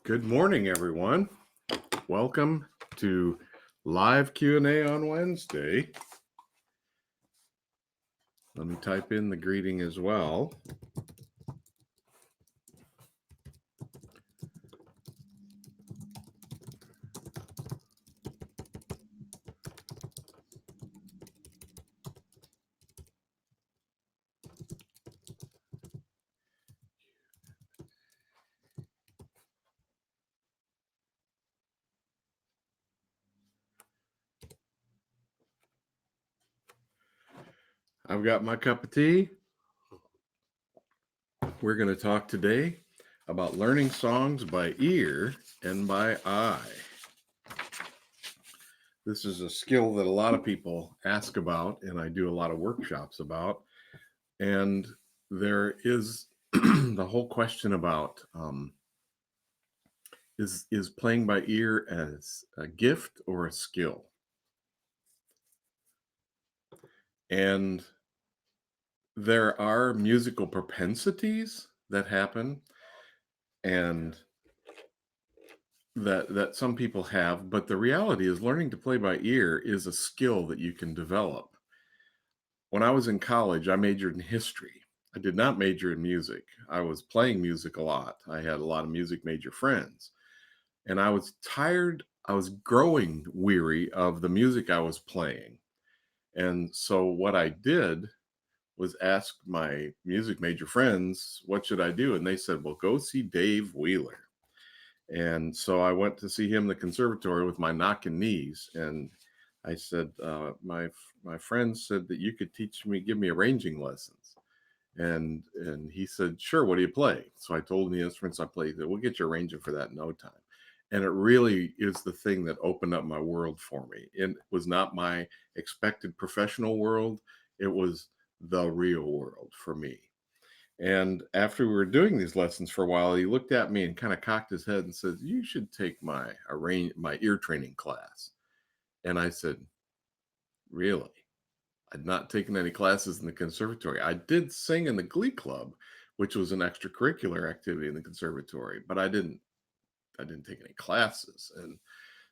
Good morning, everyone. Welcome to live Q&A on Wednesday. Let me type in the greeting as well. I've got my cup of tea. We're going to talk today about learning songs by ear and by eye. This is a skill that a lot of people ask about, and I do a lot of workshops about. And there is the whole question about is playing by ear as a gift or a skill? And there are musical propensities that happen and that some people have, but the reality is learning to play by ear is a skill that you can develop. When I was in college, I majored in history. I did not major in music. I was playing music a lot. I had a lot of music major friends, and I was tired. I was growing weary of the music I was playing. And so what I did was ask my music major friends, what should I do? And they said, well, go see Dave Wheeler. And so I went to see him in the conservatory with my knocking knees. And I said, my friend said that you could give me arranging lessons. And he said, sure, what do you play? So I told him the instruments I played. He said, we'll get you arranging for that in no time. And it really is the thing that opened up my world for me. It was not my expected professional world. It was the real world for me. And after we were doing these lessons for a while, he looked at me and kind of cocked his head and said, you should take my ear training class. And I said, really? I'd not taken any classes in the conservatory. I did sing in the glee club, which was an extracurricular activity in the conservatory, but I didn't take any classes. And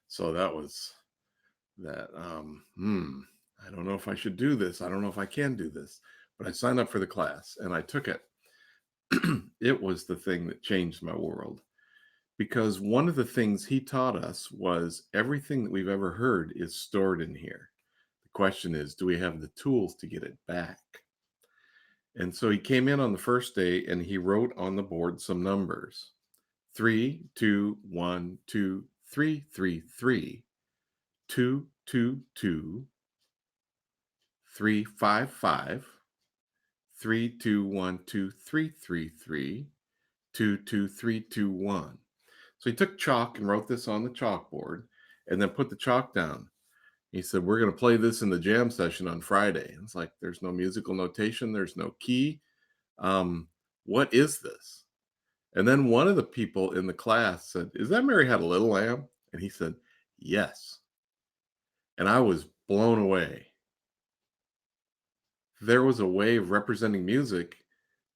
so that was that, I don't know if I should do this. I don't know if I can do this, but I signed up for the class and I took it. It was the thing that changed my world, because one of the things he taught us was everything that we've ever heard is stored in here. The question is, do we have the tools to get it back? And so he came in on the first day and he wrote on the board some numbers: 3, 2, 1, 2, 3, 3, 3, 2, 2, 2, 3, 5, 5, 3, 2, 1, 2, 3, 3, 3, 2, 2, 3, 2, 1. So he took chalk and wrote this on the chalkboard and then put the chalk down. He said, we're going to play this in the jam session on Friday. And it's like, there's no musical notation. There's no key. What is this? And then one of the people in the class said, is that Mary Had a Little Lamb? And he said, yes. And I was blown away. There was a way of representing music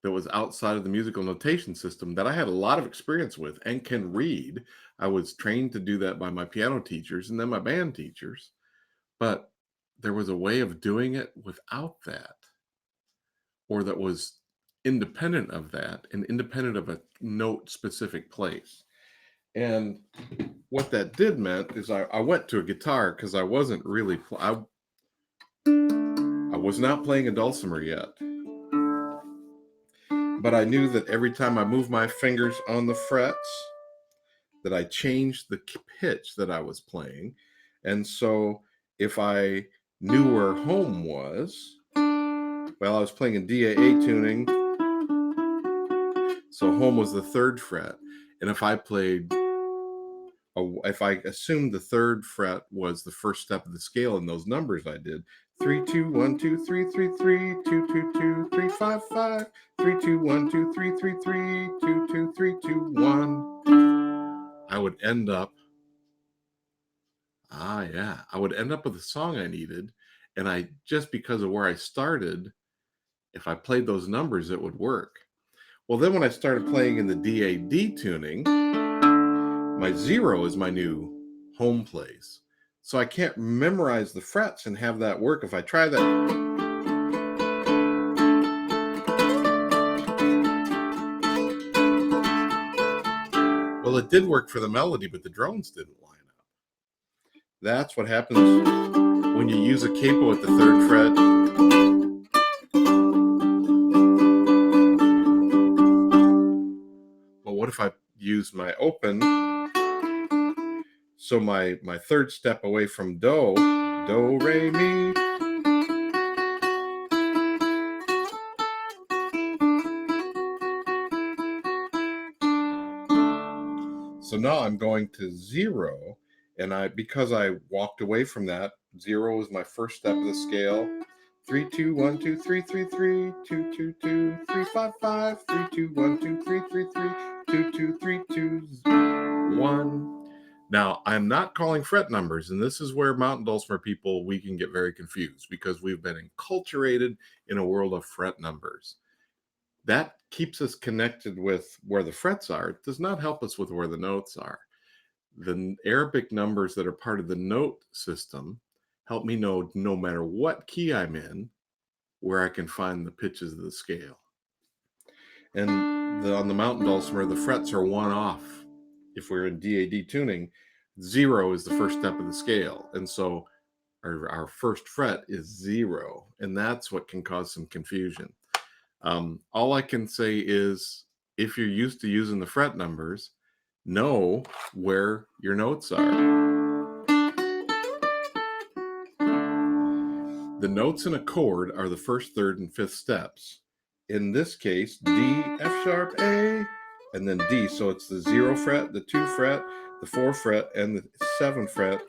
that was outside of the musical notation system that I had a lot of experience with and can read. I was trained to do that by my piano teachers and then my band teachers, but there was a way of doing it without that, or that was independent of that and independent of a note specific place. And what that did meant is I went to a guitar because I wasn't really, I was not playing a dulcimer yet. But I knew that every time I moved my fingers on the frets, that I changed the pitch that I was playing. And so if I knew where home was, well, I was playing in DAA tuning, so home was the 3rd fret. And if I assumed the 3rd fret was the first step of the scale in those numbers I did, 3, 2, 1, 2, 3, 3, 3, 2, 2, 2, 3, 5, 5, 3, 2, 1, 2, 3, 3, 3, 2, 2, 3, 2, 1, I would end up with the song I needed. And just because of where I started, if I played those numbers, it would work. Well, then when I started playing in the DAD tuning, My 0 is my new home place. So I can't memorize the frets and have that work. If I try that, well, it did work for the melody, but the drones didn't line up. That's what happens when you use a capo at the 3rd fret. Well, what if I use my open? So my 3rd step away from do, re, mi. So now I'm going to 0, and because I walked away from that, 0 is my 1st step of the scale. 3, 2, 1, 2, 3, 3, 3, 2, 2, 2, 3, 5, 5, 3, 2, 1, 2, 3, 3, 3, 2, 2, 3, 2, 1. Now, I'm not calling fret numbers, and this is where mountain dulcimer people, we can get very confused because we've been enculturated in a world of fret numbers. That keeps us connected with where the frets are. It does not help us with where the notes are. The Arabic numbers that are part of the note system help me know, no matter what key I'm in, where I can find the pitches of the scale. And on the mountain dulcimer, the frets are 1 off. If we're in DAD tuning, 0 is the 1st step of the scale. And so our 1st fret is 0. And that's what can cause some confusion. All I can say is, if you're used to using the fret numbers, know where your notes are. The notes in a chord are the 1st, 3rd, and 5th steps. In this case, D, F sharp, A, and then D. So it's the 0 fret, the 2 fret, the 4 fret, and the 7 fret.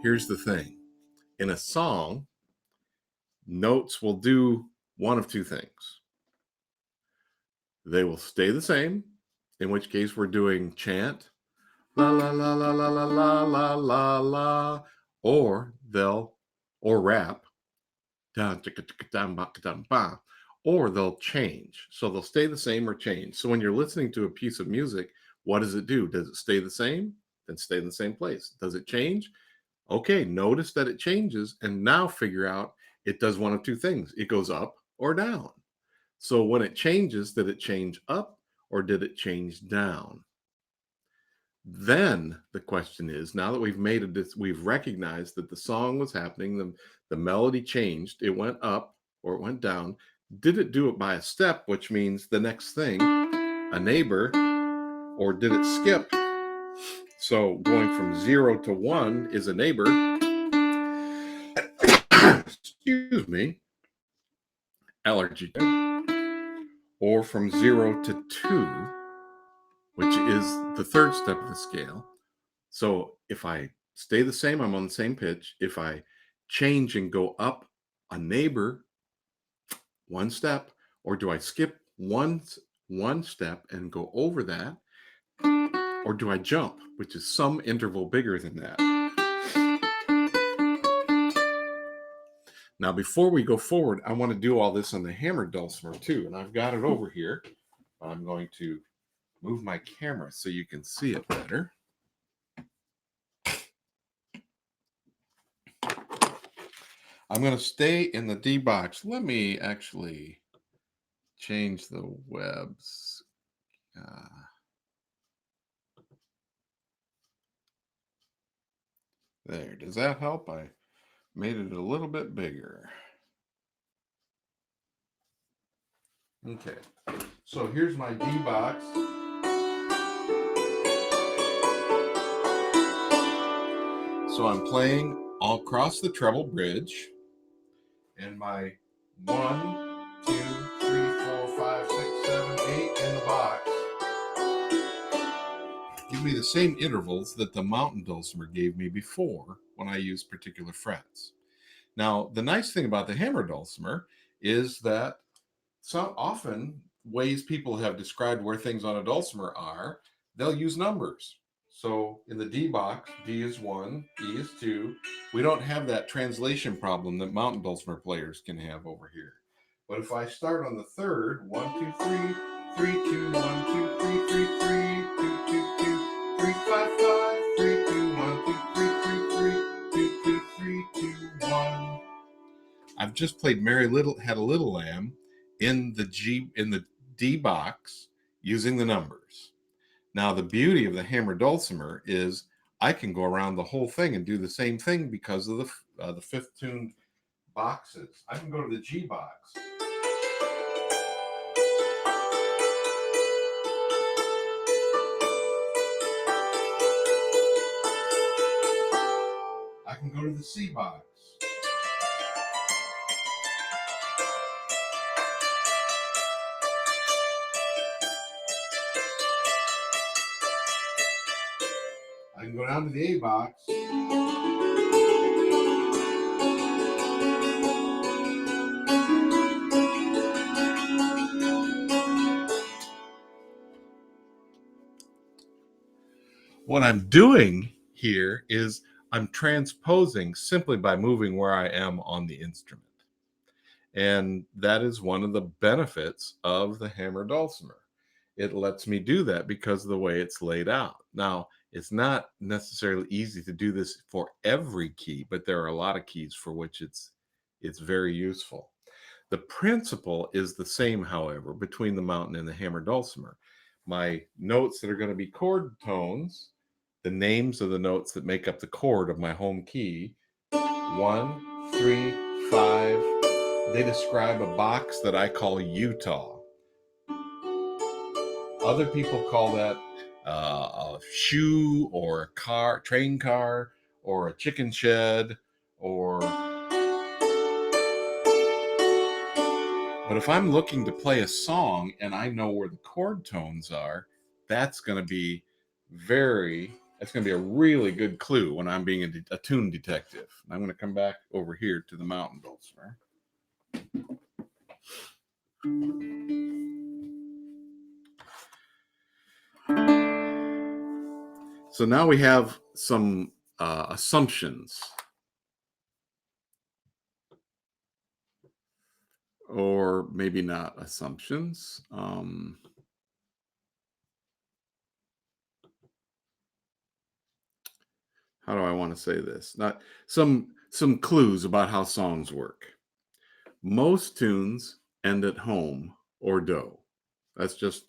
Here's the thing. In a song, notes will do one of 2 things. They will stay the same, in which case we're doing chant, la la la la la la la la la la, or rap, or they'll change. So they'll stay the same or change. So when you're listening to a piece of music, what does it do? Does it stay the same? Then stay in the same place. Does it change? Okay, notice that it changes, and now figure out it does one of 2 things. It goes up or down. So when it changes, did it change up or did it change down? Then the question is, now that we've recognized that the song was happening, the melody changed, it went up or it went down. Did it do it by a step, which means the next thing, a neighbor, or did it skip? So going from 0 to 1 is a neighbor. Excuse me, allergy. Or from 0 to 2, which is the 3rd step of the scale. So if I stay the same, I'm on the same pitch. If I change and go up a neighbor, 1 step, or do I skip one step and go over that? Or do I jump, which is some interval bigger than that? Now, before we go forward, I want to do all this on the hammered dulcimer too, and I've got it over here. I'm going to move my camera so you can see it better. I'm going to stay in the D box. Let me actually change the webs. There, does that help? I made it a little bit bigger. Okay, so here's my D box. So I'm playing all across the treble bridge, and my 1, 2, 3, 4, 5, 6, 7, 8 in the box give me the same intervals that the mountain dulcimer gave me before when I used particular frets. Now, the nice thing about the hammer dulcimer is that so often ways people have described where things on a dulcimer are, they'll use numbers. So in the D box, D is 1, E is 2. We don't have that translation problem that mountain dulcimer players can have over here. But if I start on the 3rd, 1, 2, 3, 3, 2, 1, 2, 3, 3, 3, 2, 2, 2, 3, 5, 5, 3, 2, 1, 2, 3, 3, 3, 2, 2, 3, 2, 1. I've just played Mary Little Had a Little Lamb in the D box using the numbers. Now the beauty of the hammer dulcimer is I can go around the whole thing and do the same thing because of the fifth tuned boxes. I can go to the G box. I can go to the C box. I can go down to the A box. What I'm doing here is I'm transposing simply by moving where I am on the instrument. And that is one of the benefits of the hammer dulcimer. It lets me do that because of the way it's laid out. Now, it's not necessarily easy to do this for every key, but there are a lot of keys for which it's very useful. The principle is the same, however, between the mountain and the hammer dulcimer. My notes that are going to be chord tones, the names of the notes that make up the chord of my home key, 1, 3, 5, they describe a box that I call Utah. Other people call that a shoe or a car, train car, or a chicken shed, or. But if I'm looking to play a song and I know where the chord tones are, that's going to be a really good clue when I'm being a tune detective. I'm going to come back over here to the mountain dulcimer. So now we have some assumptions, or maybe not assumptions. How do I want to say this? Not some clues about how songs work. Most tunes end at home or do. That's just,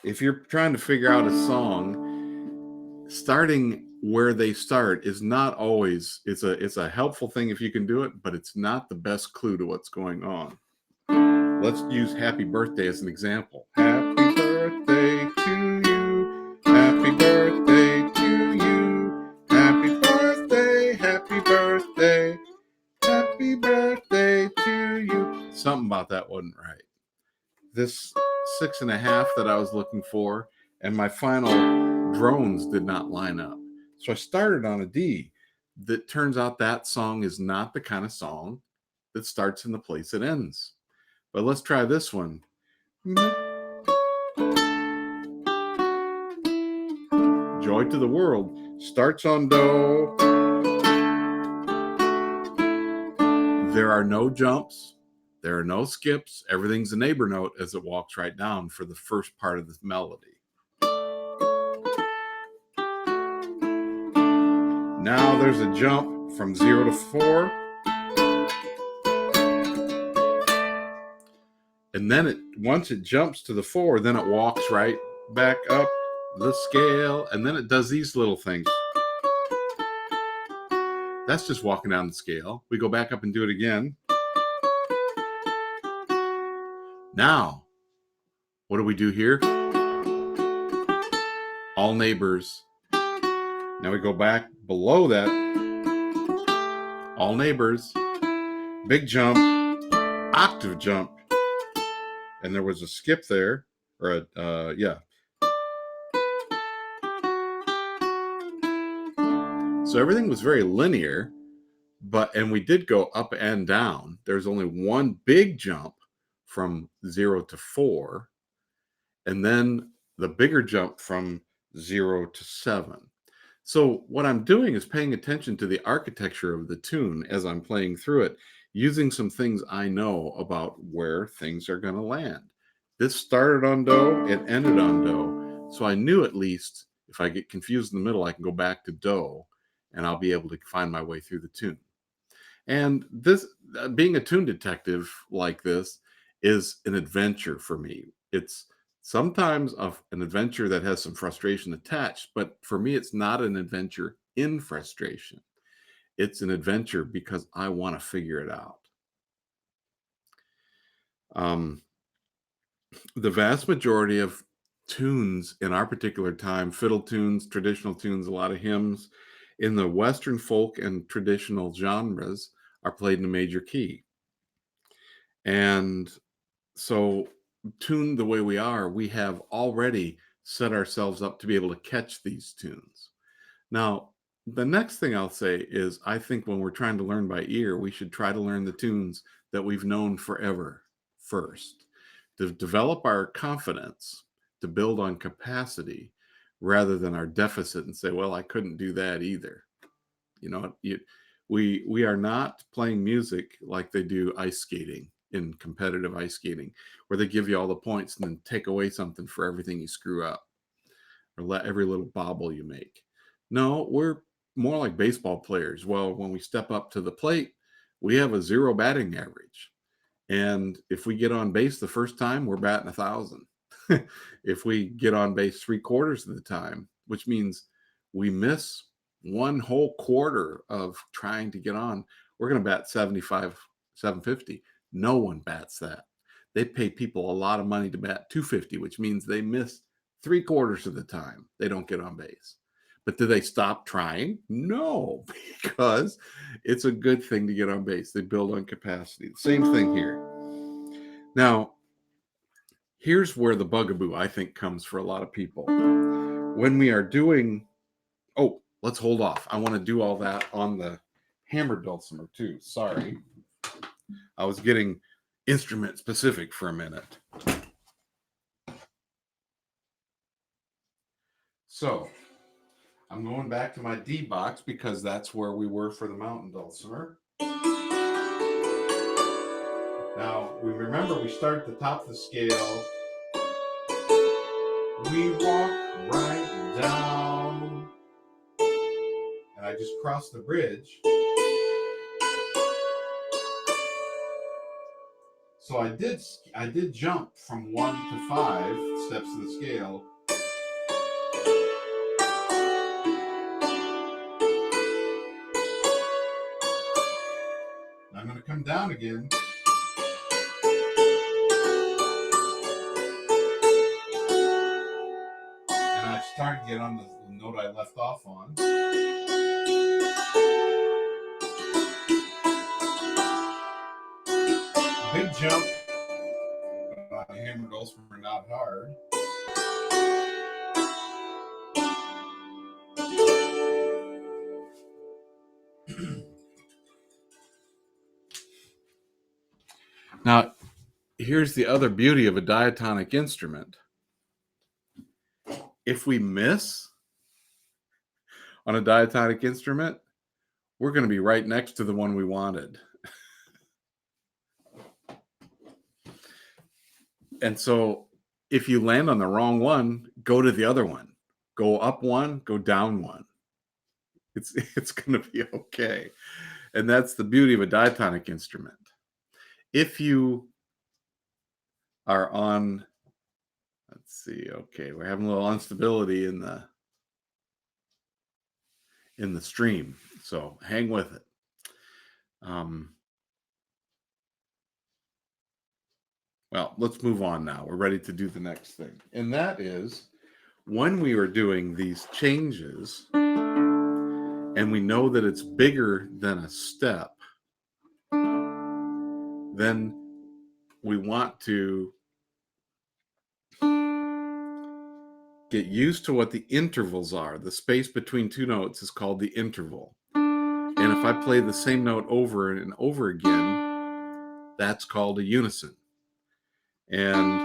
if you're trying to figure out a song, starting where they start is not always, it's a helpful thing if you can do it, but it's not the best clue to what's going on. Let's use Happy Birthday as an example. Happy birthday to you. Happy birthday to you. Happy birthday, happy birthday. Happy birthday to you. Something about that wasn't right. This 6.5 that I was looking for and my final drones did not line up. So I started on a D. That turns out that song is not the kind of song that starts in the place it ends. But let's try this one. Joy to the World starts on Do. There are no jumps. There are no skips. Everything's a neighbor note as it walks right down for the first part of the melody. Now there's a jump from 0 to 4. And then once it jumps to the 4, then it walks right back up the scale. And then it does these little things. That's just walking down the scale. We go back up and do it again. Now, what do we do here? All neighbors. Now we go back below that. All neighbors. Big jump. Octave jump. And there was a skip there. Or yeah. So everything was very linear. And we did go up and down. There's only one big jump from 0 to 4. And then the bigger jump from 0 to 7. So what I'm doing is paying attention to the architecture of the tune as I'm playing through it, using some things I know about where things are going to land. This started on do, it ended on do. So I knew at least if I get confused in the middle, I can go back to do and I'll be able to find my way through the tune. And this, being a tune detective like this is an adventure for me. It's sometimes an adventure that has some frustration attached, but for me, it's not an adventure in frustration. It's an adventure because I want to figure it out. Um, the vast majority of tunes in our particular time, fiddle tunes, traditional tunes, a lot of hymns in the Western folk and traditional genres are played in a major key. And so, tuned the way we are, we have already set ourselves up to be able to catch these tunes. Now, the next thing I'll say is I think when we're trying to learn by ear, we should try to learn the tunes that we've known forever first, to develop our confidence, to build on capacity rather than our deficit and say, well, I couldn't do that either. You know, we are not playing music like they do ice skating, in competitive ice skating, where they give you all the points and then take away something for everything you screw up or let every little bobble you make. No, we're more like baseball players. Well, when we step up to the plate, we have a zero batting average. And if we get on base the first time, we're batting 1,000. If we get on base 3/4 of the time, which means we miss one whole quarter of trying to get on, we're going to bat 75, 750. No one bats that. They pay people a lot of money to bat 250, which means they miss 3/4 of the time they don't get on base. But do they stop trying? No, because it's a good thing to get on base. They build on capacity. The same thing here. Now, here's where the bugaboo, I think, comes for a lot of people. When we are doing, oh, let's hold off. I want to do all that on the hammered dulcimer too. Sorry. I was getting instrument specific for a minute. So I'm going back to my D box because that's where we were for the mountain dulcimer. Now, we remember we start at the top of the scale. We walk right down. And I just crossed the bridge. So I did jump from 1 to 5 steps of the scale. I'm going to come down again. And I start again on the note I left off on. Big jump. But on the hammered dulcimer, not hard. Now, here's the other beauty of a diatonic instrument. If we miss on a diatonic instrument, we're going to be right next to the one we wanted. And so if you land on the wrong one, go to the other one. Go up one, go down one. It's going to be okay. And that's the beauty of a diatonic instrument. If you are on, let's see, okay, we're having a little instability in the stream, so hang with it. Well, let's move on now. We're ready to do the next thing. And that is when we are doing these changes and we know that it's bigger than a step, then we want to get used to what the intervals are. The space between two notes is called the interval. And if I play the same note over and over again, that's called a unison. And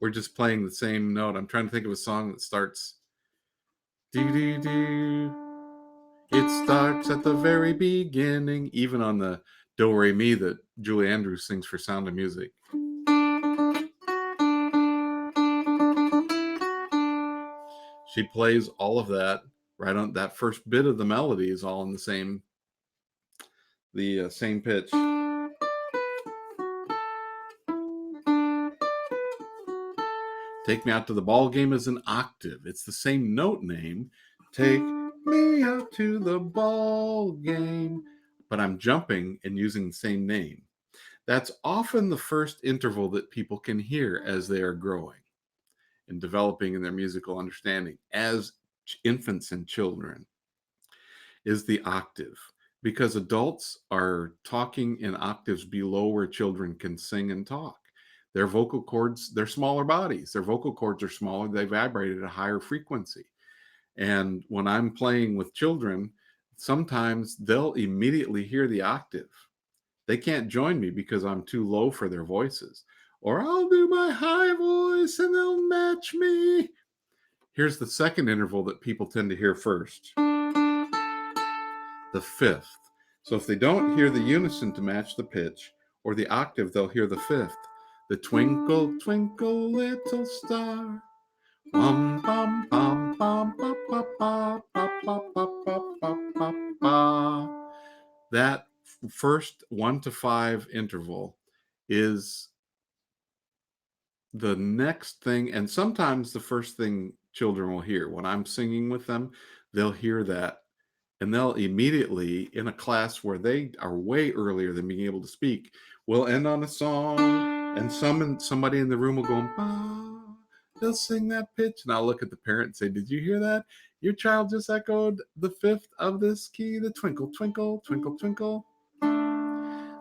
we're just playing the same note. I'm trying to think of a song that starts do do do. It starts at the very beginning, even on the Do Re Mi that Julie Andrews sings for Sound of Music. She plays all of that right on that first bit of the melody is all in the same pitch. Take Me Out to the Ball Game is an octave. It's the same note name. Take me out to the ball game. But I'm jumping and using the same name. That's often the first interval that people can hear as they are growing and developing in their musical understanding as infants and children is the octave, because adults are talking in octaves below where children can sing and talk. Their vocal cords, they're smaller bodies. Their vocal cords are smaller. They vibrate at a higher frequency. And when I'm playing with children, sometimes they'll immediately hear the octave. They can't join me because I'm too low for their voices. Or I'll do my high voice and they'll match me. Here's the second interval that people tend to hear first, the fifth. So if they don't hear the unison to match the pitch or the octave, they'll hear the fifth. The twinkle, twinkle, little star. Bum, bum, bum, bum, ba, ba, ba, ba, ba, ba, ba, ba, ba, ba. That first 1 to 5 interval is the next thing, and sometimes the first thing children will hear. When I'm singing with them, they'll hear that, and they'll immediately, in a class where they are way earlier than being able to speak, we'll end on a song, and somebody in the room will go, bah. They'll sing that pitch, and I'll look at the parent and say, did you hear that? Your child just echoed the fifth of this key, the twinkle, twinkle, twinkle, twinkle.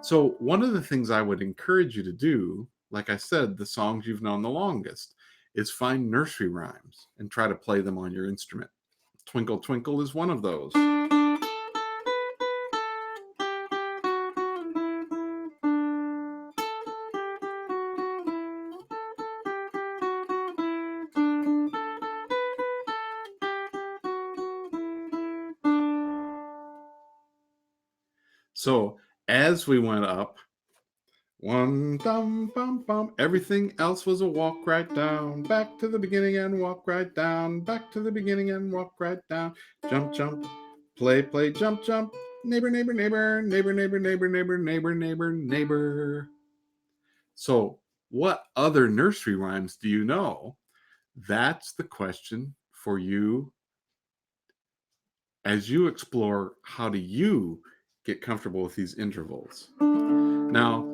So one of the things I would encourage you to do, like I said, the songs you've known the longest, is find nursery rhymes and try to play them on your instrument. Twinkle, Twinkle is one of those. So as we went up, one dum bum bum, everything else was a walk right down, back to the beginning and walk right down, back to the beginning and walk right down, jump, jump, play, play, jump, jump, neighbor, neighbor, neighbor, neighbor, neighbor, neighbor, neighbor, neighbor, neighbor, neighbor. So what other nursery rhymes do you know? That's the question for you as you explore how do you get comfortable with these intervals. Now,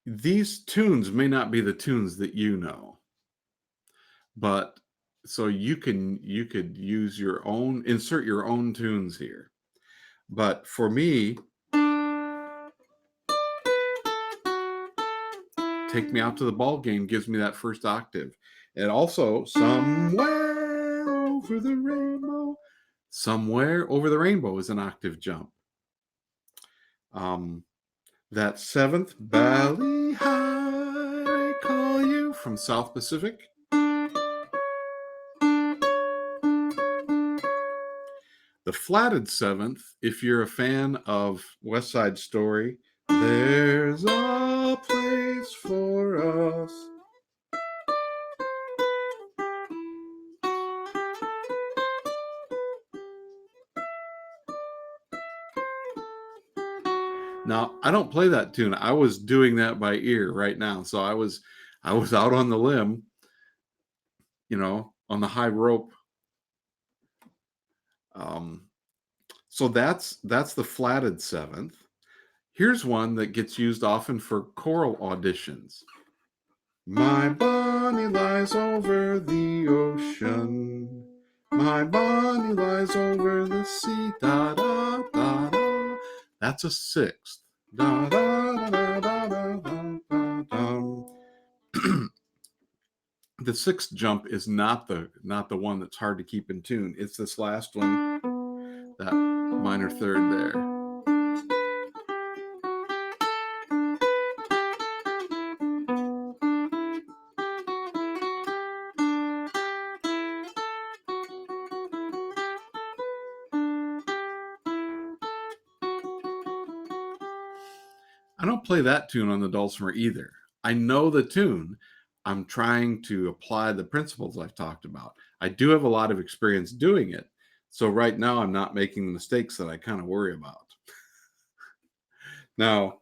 these tunes may not be the tunes that you know, but so you could use your own, insert your own tunes here. But for me, Take Me Out to the Ball Game gives me that first octave. And also, Somewhere Over the Rainbow. Somewhere Over the Rainbow is an octave jump. That seventh, Bally High, I Call You from South Pacific. The flatted seventh, if you're a fan of West Side Story, there's a place for us. Now, I don't play that tune. I was doing that by ear right now. So I was out on the limb, on the high rope. So that's the flatted seventh. Here's one that gets used often for choral auditions. My Bonnie lies over the ocean. My Bonnie lies over the sea. Da da da da. That's a sixth. Da da da da da da da da. The sixth jump is not the one that's hard to keep in tune. It's this last one, that minor third there. don't play that tune on the dulcimer either. I know the tune. I'm trying to apply the principles I've talked about. I do have a lot of experience doing it. So right now I'm not making the mistakes that I kind of worry about. Now,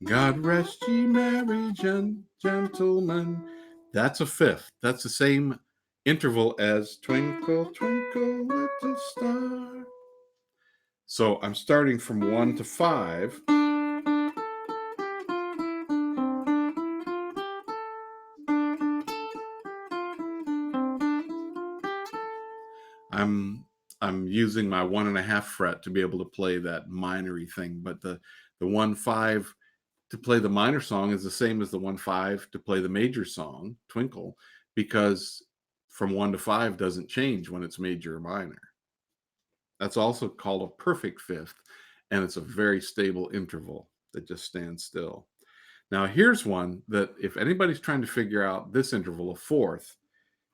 God rest ye merry gentlemen. That's a fifth. That's the same interval as Twinkle, Twinkle, Little Star. So I'm starting from 1 to 5. I'm using my 1.5 fret to be able to play that minory thing, but the 1/5 to play the minor song is the same as the 1/5 to play the major song, Twinkle, because from 1 to 5 doesn't change when it's major or minor. That's also called a perfect fifth, and it's a very stable interval that just stands still. Now, here's one that if anybody's trying to figure out this interval, a fourth,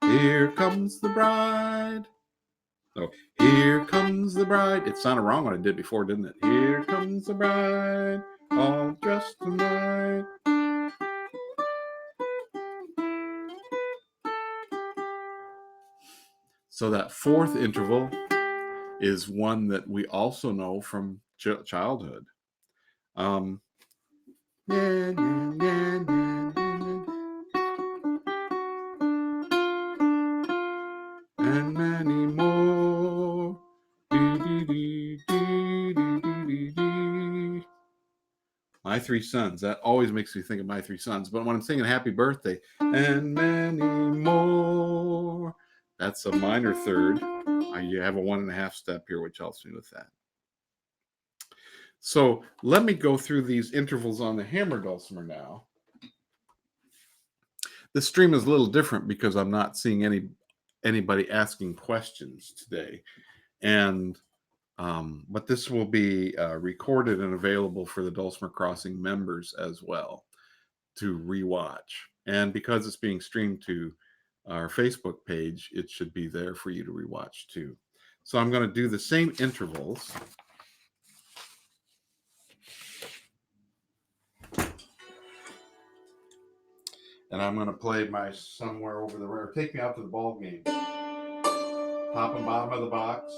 here comes the bride. Oh, here comes the bride. It sounded wrong when I did before, didn't it? Here comes the bride, all dressed in white. So that fourth interval is one that we also know from childhood. Um, and many more. My Three Sons. That always makes me think of My Three Sons. But when I'm singing Happy Birthday, and many more, that's a minor third. You have a 1.5 step here, which helps me with that. So let me go through these intervals on the hammer dulcimer now. The stream is a little different because I'm not seeing anybody asking questions today. And but this will be recorded and available for the Dulcimer Crossing members as well to rewatch. And because it's being streamed to our Facebook page, it should be there for you to rewatch too. So I'm going to do the same intervals. And I'm going to play my Somewhere Over the River. Take me out to the ball game. Top and bottom of the box.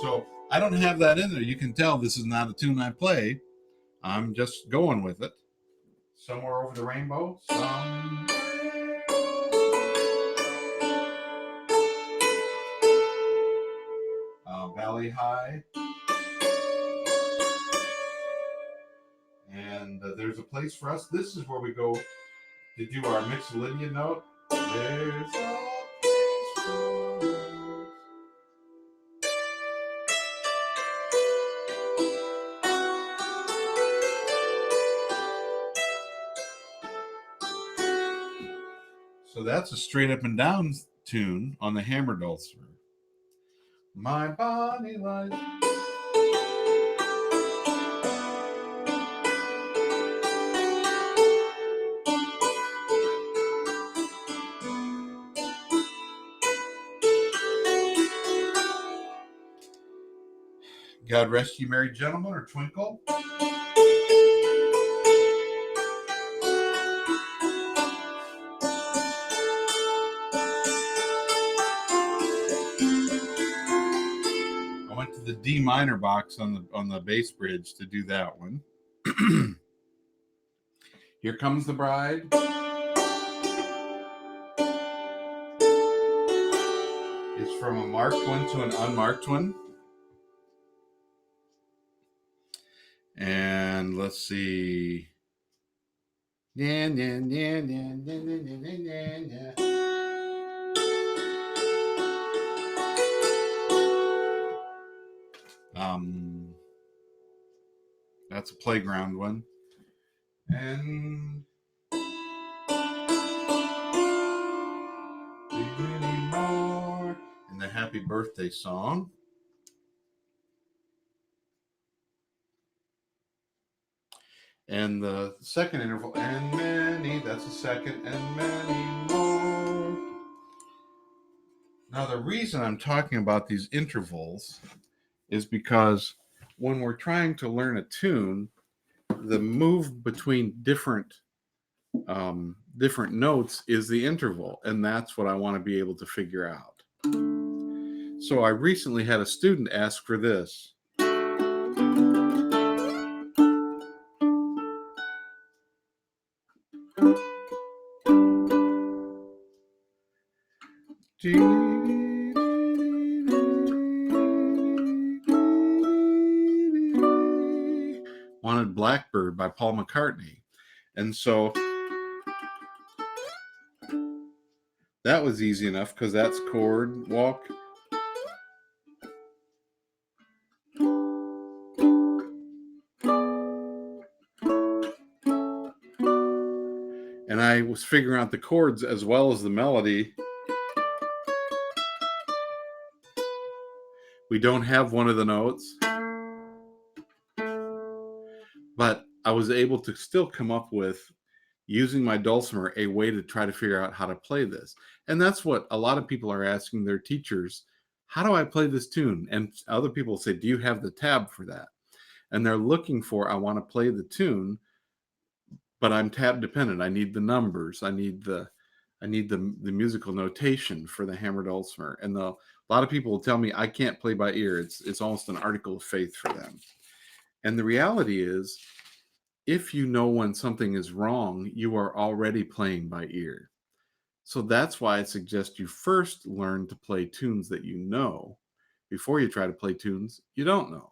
So I don't have that in there. You can tell this is not a tune I play. I'm just going with it. Somewhere Over the Rainbow. Valley High. And there's a place for us. This is where we go to do our Mixolydian note. There's a place for us. So that's a straight up and down tune on the hammer dulcimer. My body lies. God Rest You Merry Gentlemen, or Twinkle. I went to the D minor box on the bass bridge to do that one. Here Comes the Bride. It's from a marked one to an unmarked one. And let's see. Yeah, yeah, yeah, yeah, yeah, yeah, yeah, yeah. That's a playground one. And anymore. And the happy birthday song. And the second interval, and many, that's the second, and many more. Now, the reason I'm talking about these intervals is because when we're trying to learn a tune, the move between different notes is the interval, and that's what I want to be able to figure out. So I recently had a student ask for this. Wanted Blackbird by Paul McCartney. And so that was easy enough because that's chord, walk. And I was figuring out the chords as well as the melody. We don't have one of the notes, but I was able to still come up with, using my dulcimer, a way to try to figure out how to play this. And that's what a lot of people are asking their teachers, how do I play this tune? And other people say, do you have the tab for that? And they're looking for, I want to play the tune, but I'm tab dependent. I need the numbers. I need the musical notation for the hammer dulcimer. And a lot of people will tell me I can't play by ear. It's almost an article of faith for them. And the reality is, if you know when something is wrong, you are already playing by ear. So that's why I suggest you first learn to play tunes that you know before you try to play tunes you don't know.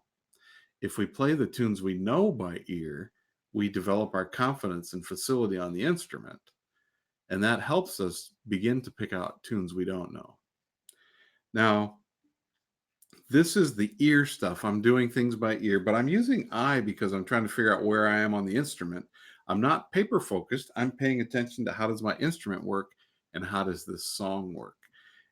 If we play the tunes we know by ear, we develop our confidence and facility on the instrument, and that helps us begin to pick out tunes we don't know. Now, this is the ear stuff. I'm doing things by ear, but I'm using eye because I'm trying to figure out where I am on the instrument. I'm not paper focused. I'm paying attention to how does my instrument work and how does this song work.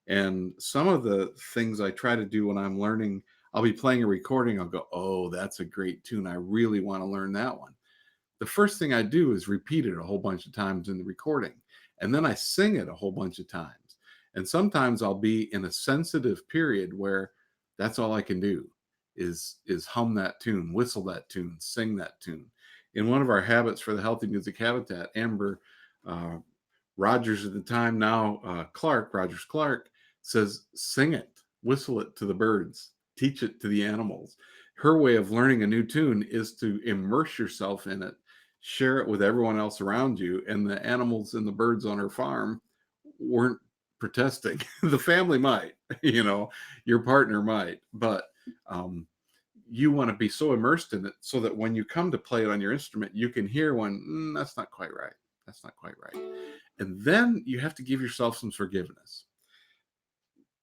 And some of the things I try to do when I'm learning, I'll be playing a recording. I'll go, oh, that's a great tune. I really want to learn that one. The first thing I do is repeat it a whole bunch of times in the recording. And then I sing it a whole bunch of times. And sometimes I'll be in a sensitive period where that's all I can do is hum that tune, whistle that tune, sing that tune. In one of our habits for the Healthy Music Habitat, Amber Rogers at the time, now Rogers Clark, says, sing it, whistle it to the birds, teach it to the animals. Her way of learning a new tune is to immerse yourself in it, share it with everyone else around you. And the animals and the birds on her farm weren't protesting. The family might, your partner might, but you want to be so immersed in it so that when you come to play it on your instrument, you can hear one, that's not quite right. That's not quite right. And then you have to give yourself some forgiveness.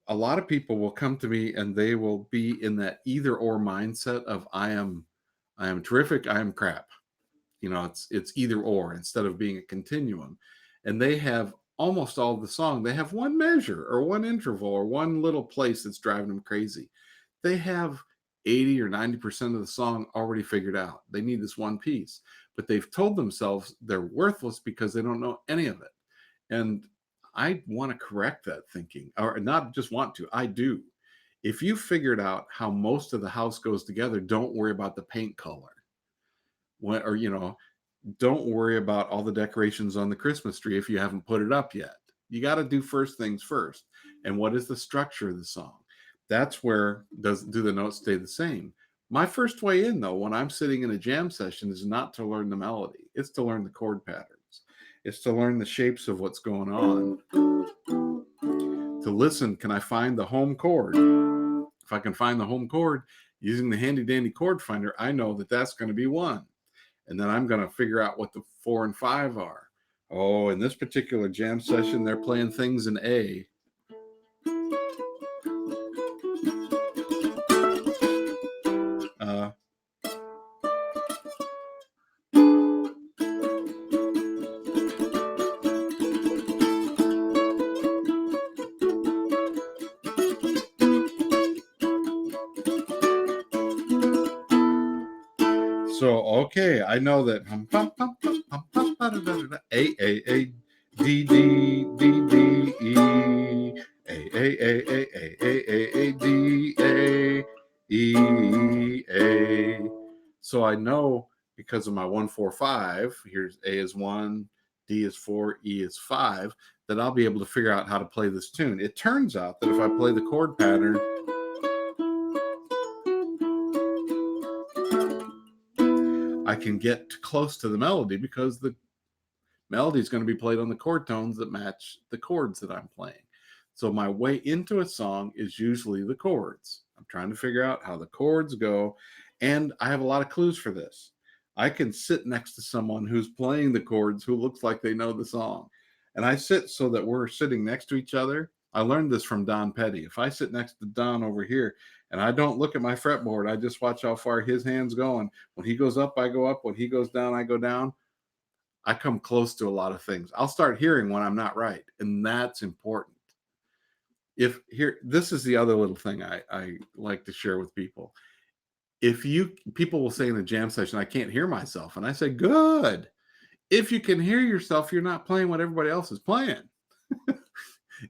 A lot of people will come to me and they will be in that either or mindset of I am terrific, I am crap. It's either or instead of being a continuum. And they have almost all of the song. They have one measure or one interval or one little place that's driving them crazy. They have 80 or 90% of the song already figured out. They need this one piece, but they've told themselves they're worthless because they don't know any of it. And I want to correct that thinking, or not just want to, I do. If you figured out how most of the house goes together, don't worry about the paint color. Don't worry about all the decorations on the Christmas tree if you haven't put it up yet. You got to do first things first. And what is the structure of the song? That's where do the notes stay the same? My first way in, though, when I'm sitting in a jam session, is not to learn the melody. It's to learn the chord patterns. It's to learn the shapes of what's going on. To listen, can I find the home chord? If I can find the home chord using the handy dandy chord finder, I know that that's going to be one. And then I'm going to figure out what the 4 and 5 are. Oh, in this particular jam session, they're playing things in A. So, okay, I know that A, A, A, D, D, D, D, E, A, A, A, A, A, A, A, D, A, E, A. So I know because of my 1-4-5, here's A is 1, D is 4, E is 5, that I'll be able to figure out how to play this tune. It turns out that if I play the chord pattern, I can get close to the melody because the melody is going to be played on the chord tones that match the chords that I'm playing. So my way into a song is usually the chords. I'm trying to figure out how the chords go, and I have a lot of clues for this. I can sit next to someone who's playing the chords who looks like they know the song. And I sit so that we're sitting next to each other. I learned this from Don Petty. If I sit next to Don over here and I don't look at my fretboard, I just watch how far his hand's going. When he goes up, I go up. When he goes down, I go down. I come close to a lot of things. I'll start hearing when I'm not right, and that's important. If here, this is the other little thing I like to share with people. If people will say in a jam session, I can't hear myself, and I say, good. If you can hear yourself, you're not playing what everybody else is playing.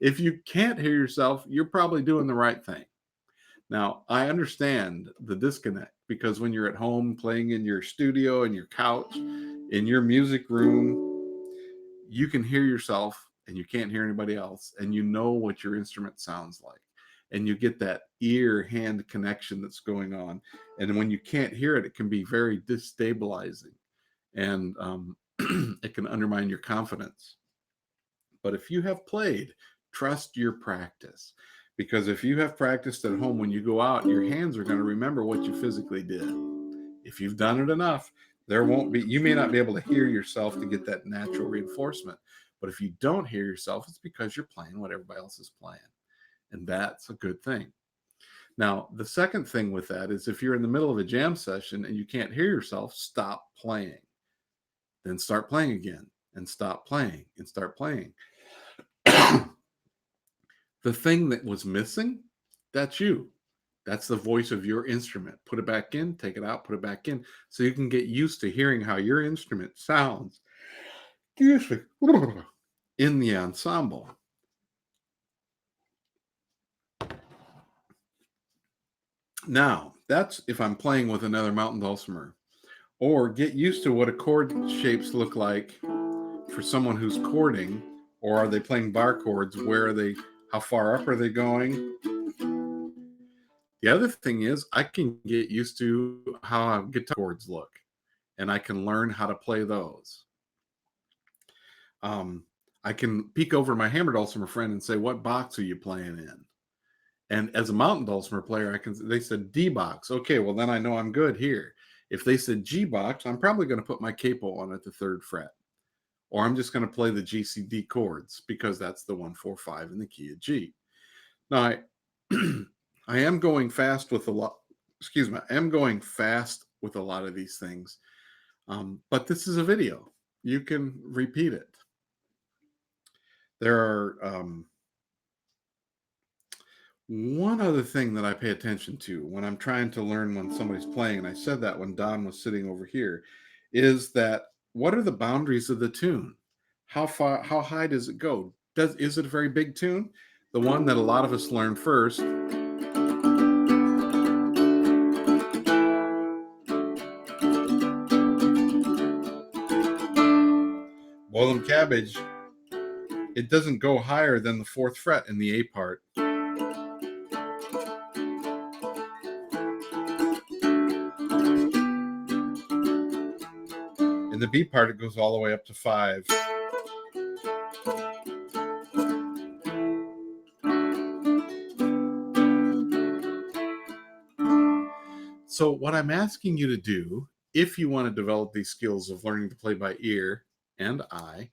If you can't hear yourself, you're probably doing the right thing. Now, I understand the disconnect because when you're at home playing in your studio, in your couch, in your music room, you can hear yourself and you can't hear anybody else, and you know what your instrument sounds like, and you get that ear hand connection that's going on. And when you can't hear it, it can be very destabilizing, and it can undermine your confidence. But if you have played, trust your practice, because if you have practiced at home, when you go out, your hands are going to remember what you physically did. If you've done it enough, you may not be able to hear yourself to get that natural reinforcement. But if you don't hear yourself, it's because you're playing what everybody else is playing. And that's a good thing. Now, the second thing with that is if you're in the middle of a jam session and you can't hear yourself, stop playing. Then start playing again, and stop playing and start playing. The thing that was missing, that's you. That's the voice of your instrument. Put it back in, take it out, put it back in, so you can get used to hearing how your instrument sounds in the ensemble. Now, that's if I'm playing with another mountain dulcimer. Or get used to what a chord shapes look like for someone who's chording, or are they playing bar chords? Where are they? How far up are they going? The other thing is I can get used to how guitar chords look, and I can learn how to play those. I can peek over my hammer dulcimer friend and say, what box are you playing in? And as a mountain dulcimer player, they said D box. Okay, well then I know I'm good here. If they said G box, I'm probably going to put my capo on at the 3rd fret. Or I'm just going to play the GCD chords because that's the 1-4-5 in the key of G. Now, I am going fast with a lot. Excuse me. I am going fast with a lot of these things, but this is a video. You can repeat it. There are one other thing that I pay attention to when I'm trying to learn when somebody's playing, and I said that when Don was sitting over here, is that what are the boundaries of the tune? How high does it go? Is it a very big tune? The one that a lot of us learn first. Boil 'em cabbage, it doesn't go higher than the 4th fret in the A part. In the B part, it goes all the way up to 5. So what I'm asking you to do, if you want to develop these skills of learning to play by ear and eye,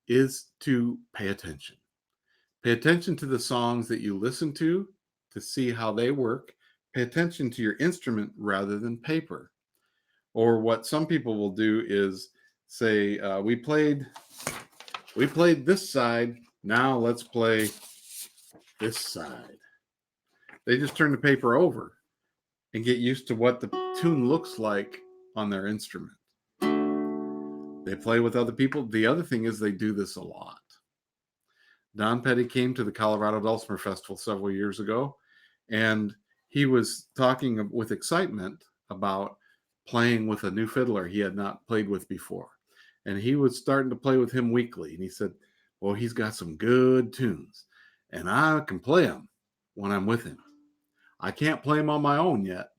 is to pay attention. Pay attention to the songs that you listen to see how they work. Pay attention to your instrument rather than paper. Or what some people will do is say, we played this side, now let's play this side. They just turn the paper over and get used to what the tune looks like on their instrument. They play with other people. The other thing is they do this a lot. Don Petty came to the Colorado Dulcimer Festival several years ago, and he was talking with excitement about playing with a new fiddler he had not played with before. And he was starting to play with him weekly. And he said, well, he's got some good tunes, and I can play them when I'm with him. I can't play them on my own yet,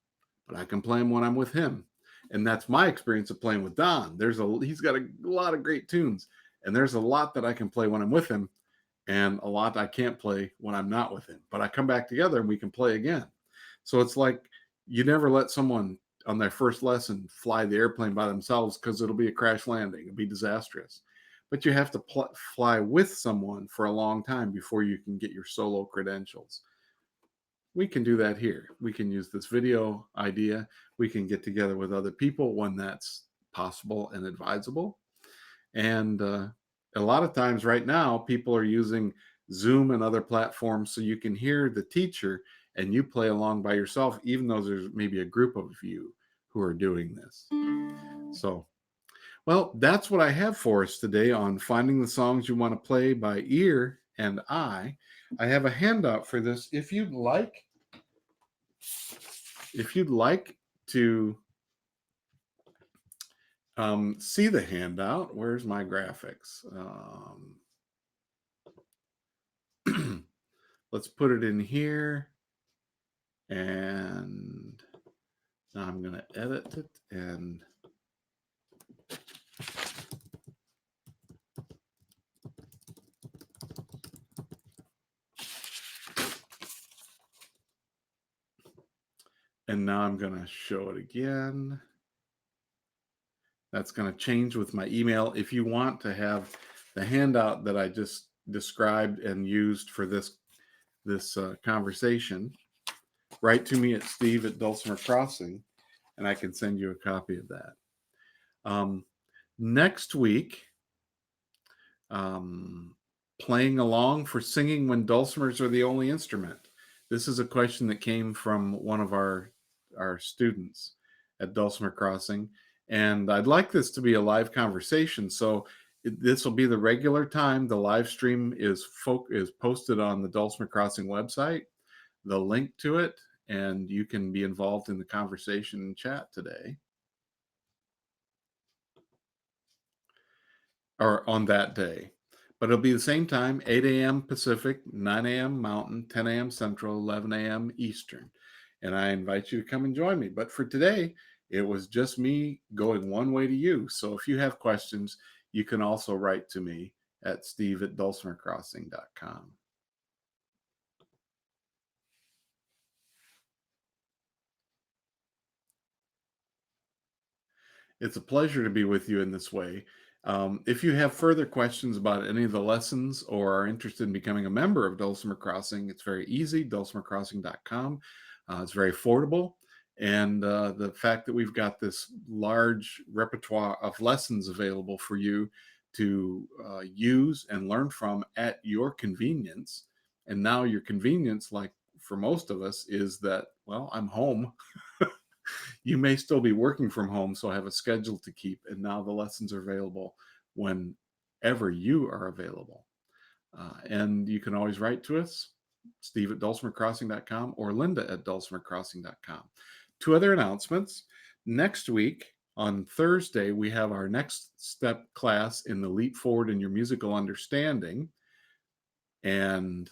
but I can play them when I'm with him. And that's my experience of playing with Don. He's got a lot of great tunes, and there's a lot that I can play when I'm with him, and a lot I can't play when I'm not with him. But I come back together and we can play again. So it's like you never let someone on their first lesson fly the airplane by themselves, because it'll be a crash landing. It'll be disastrous. But you have to fly with someone for a long time before you can get your solo credentials. We can do that here. We can use this video idea. We can get together with other people when that's possible and advisable. And a lot of times right now, people are using Zoom and other platforms so you can hear the teacher and you play along by yourself, even though there's maybe a group of you who are doing this. So, well, that's what I have for us today on finding the songs you want to play by ear and eye. I have a handout for this. If you'd like to see the handout, where's my graphics? Let's put it in here, and now I'm going to edit it, and now I'm going to show it again. That's going to change with my email. If you want to have the handout that I just described and used for this conversation, write to me at steve@Dulcimer Crossing, and I can send you a copy of that. Next week, playing along for singing when dulcimers are the only instrument. This is a question that came from one of our students at Dulcimer Crossing, and I'd like this to be a live conversation. So this will be the regular time. The live stream is posted on the Dulcimer Crossing website, the link to it, and you can be involved in the conversation and chat today, or on that day. But it'll be the same time, 8 a.m. Pacific, 9 a.m. Mountain, 10 a.m. Central, 11 a.m. Eastern. And I invite you to come and join me. But for today, it was just me going one way to you. So if you have questions, you can also write to me at steve@dulcimercrossing.com. It's a pleasure to be with you in this way. If you have further questions about any of the lessons or are interested in becoming a member of Dulcimer Crossing, it's very easy, dulcimercrossing.com. It's very affordable. And the fact that we've got this large repertoire of lessons available for you to use and learn from at your convenience. And now your convenience, like for most of us, is that, well, I'm home. You may still be working from home, so I have a schedule to keep. And now the lessons are available whenever you are available. And you can always write to us, steve@dulcimercrossing.com or linda@dulcimercrossing.com. Two other announcements. Next week, on Thursday, we have our next step class in the Leap Forward in Your Musical Understanding. And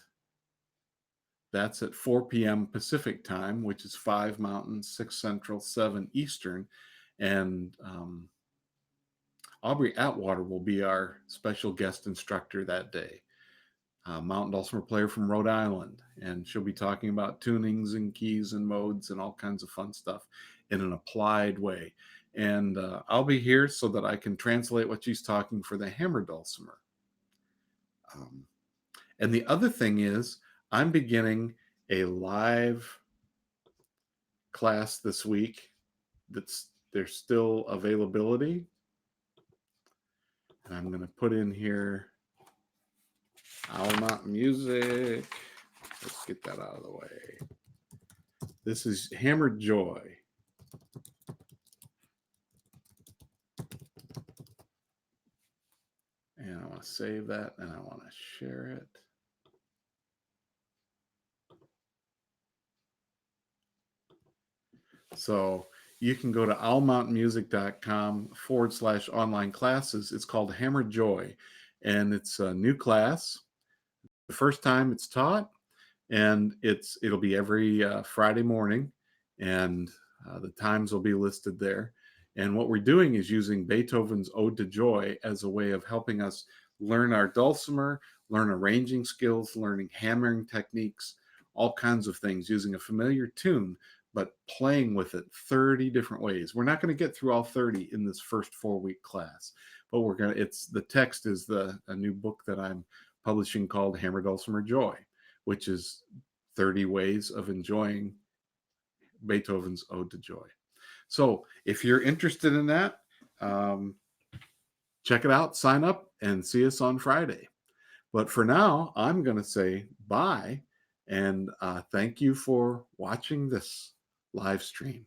that's at 4 p.m. Pacific time, which is 5 Mountain, 6 Central, 7 Eastern. And Aubrey Atwater will be our special guest instructor that day. Mountain dulcimer player from Rhode Island. And she'll be talking about tunings and keys and modes and all kinds of fun stuff in an applied way. And I'll be here so that I can translate what she's talking for the hammer dulcimer. And the other thing is, I'm beginning a live class this week there's still availability. And I'm going to put in here Owl Mountain Music. Let's get that out of the way. This is Hammered Joy. And I want to save that and I want to share it. So you can go to owlmountainmusic.com/online classes. It's called Hammer Joy, and it's a new class. The first time it's taught, and it'll be every Friday morning, and the times will be listed there. And what we're doing is using Beethoven's Ode to Joy as a way of helping us learn our dulcimer, learn arranging skills, learning hammering techniques, all kinds of things using a familiar tune, but playing with it 30 different ways. We're not going to get through all 30 in this first 4-week class, but we're going to, the text is a new book that I'm publishing called Hammer Dulcimer Joy, which is 30 ways of enjoying Beethoven's Ode to Joy. So if you're interested in that, check it out, sign up, and see us on Friday. But for now, I'm going to say bye, and thank you for watching this live stream.